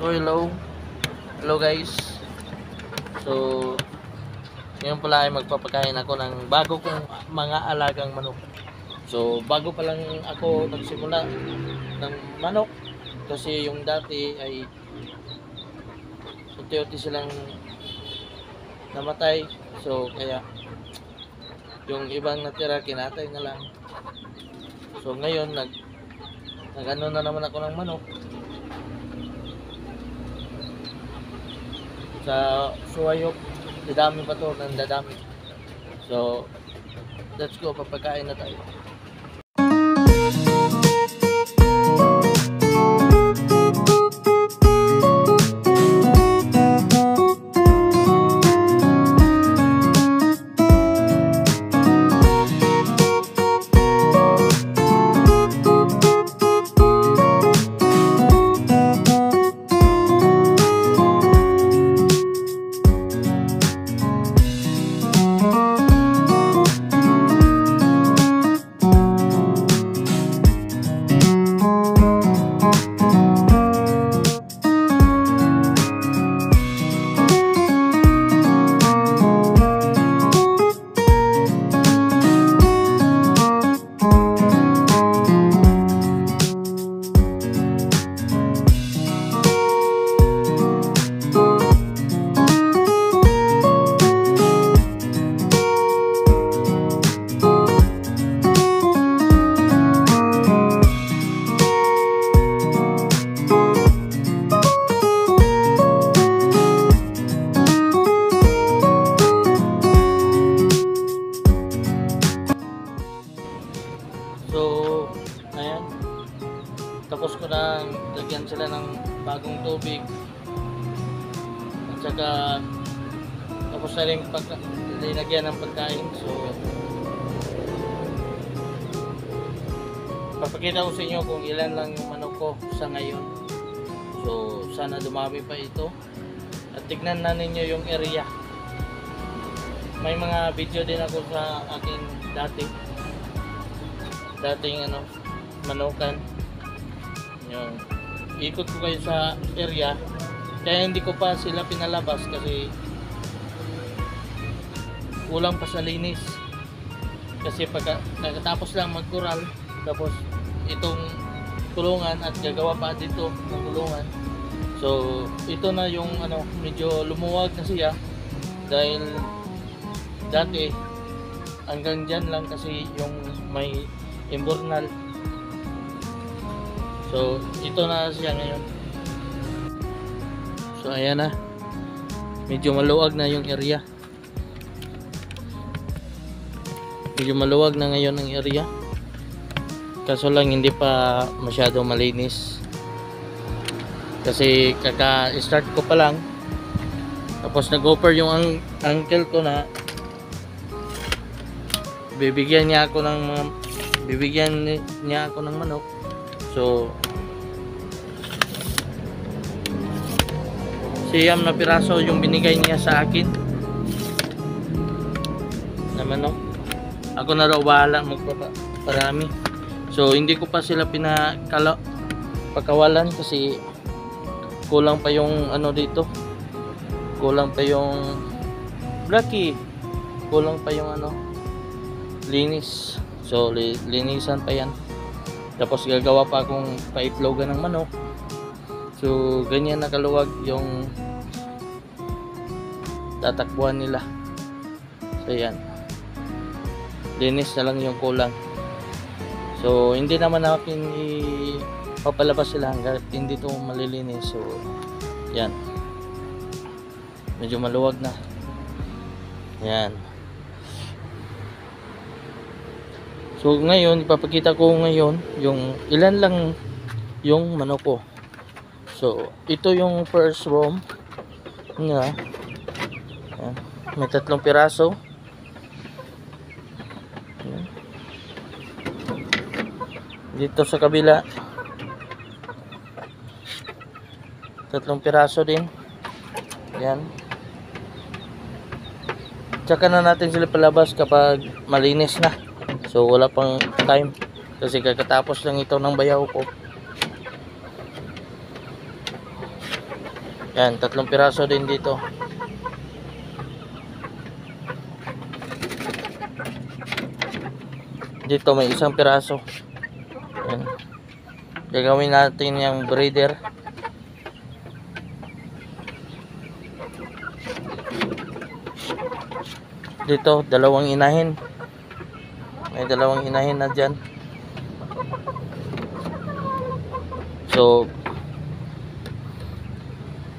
So hello guys. So ngayon pala ay magpapakain ako ng bago kong mga alagang manok. So bago pa lang ako nagsimula ng manok kasi yung dati ay unti-unti silang namatay. So kaya yung ibang natira kinatay na lang. So ngayon nag-ano na naman ako ng manok. Sa suwayok, dadami pa to ng dadami. So let's go, papakain na tayo. So, ayan. Tapos ko na lagyan sila ng bagong tubig. At saka tapos na rin linagyan ng pagkain. So, papakita ko sa inyo kung ilan lang yung manok ko sa ngayon. So, sana dumami pa ito. At tignan na ninyo yung area. May mga video din ako sa aking dating manukan. Yun. Ikot ko kayo sa area. Kaya hindi ko pa sila pinalabas kasi kulang pa sa linis. Kasi pagka nakatapos lang magkural, tapos itong kulungan at gagawa pa dito ng kulungan. So ito na yung medyo lumuwag na siya dahil dati hanggang dyan lang kasi yung may imbornal. So ito na siya ngayon. So ayan na, medyo maluwag na yung area. Medyo maluwag na ngayon ang area, kaso lang hindi pa masyado malinis kasi kaka-start ko pa lang. Tapos nag-offer yung uncle ko na bibigyan niya ako ng manok. So siyam na piraso yung binigay niya sa akin na manok. Ako na raw bahala magpaparami. So hindi ko pa sila pakawalan kasi kulang pa yung dito. Kulang pa yung Blacky. Kulang pa yung linis. So linisan pa yan. Tapos gagawa pa akong paitlogan ng manok. So ganyan nakaluwag yung tatakbuhan nila. So yan, linis na lang yung kulang. So hindi naman natin ipapalabas sila hanggang hindi ito malilinis. So yan, medyo maluwag na yan. So ngayon ipapakita ko ngayon yung ilan lang yung manok ko. So ito yung first room nga. Ayan. May 3 piraso. Ayan. Dito sa kabila 3 piraso din. Ayan. Tsaka na natin sila palabas kapag malinis na. So wala pang time kasi kakatapos lang ito ng bayaw ko. Yan, 3 piraso din dito. Dito may 1 piraso. Yan. Gagawin natin yung breeder. Dito, 2 inahin. May 2 inahin na dyan. So,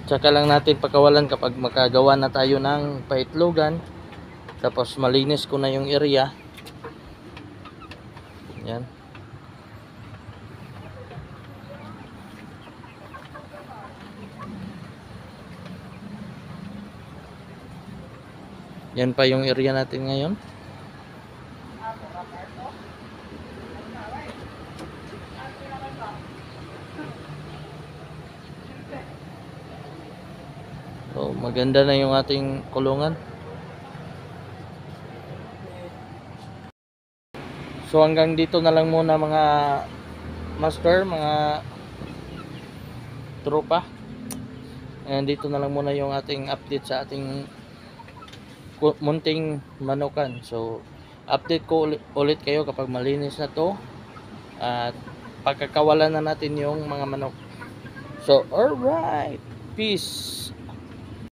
tsaka lang natin pakawalan kapag makagawa na tayo ng paitlogan. Tapos malinis ko na yung area. Yan. Yan pa yung area natin ngayon. So, maganda na yung ating kulungan. So, hanggang dito na lang muna mga master, mga tropa. And dito na lang muna yung ating update sa ating munting manukan. So, update ko ulit kayo kapag malinis na to. At pagkakawalan na natin yung mga manok. So, alright. Peace.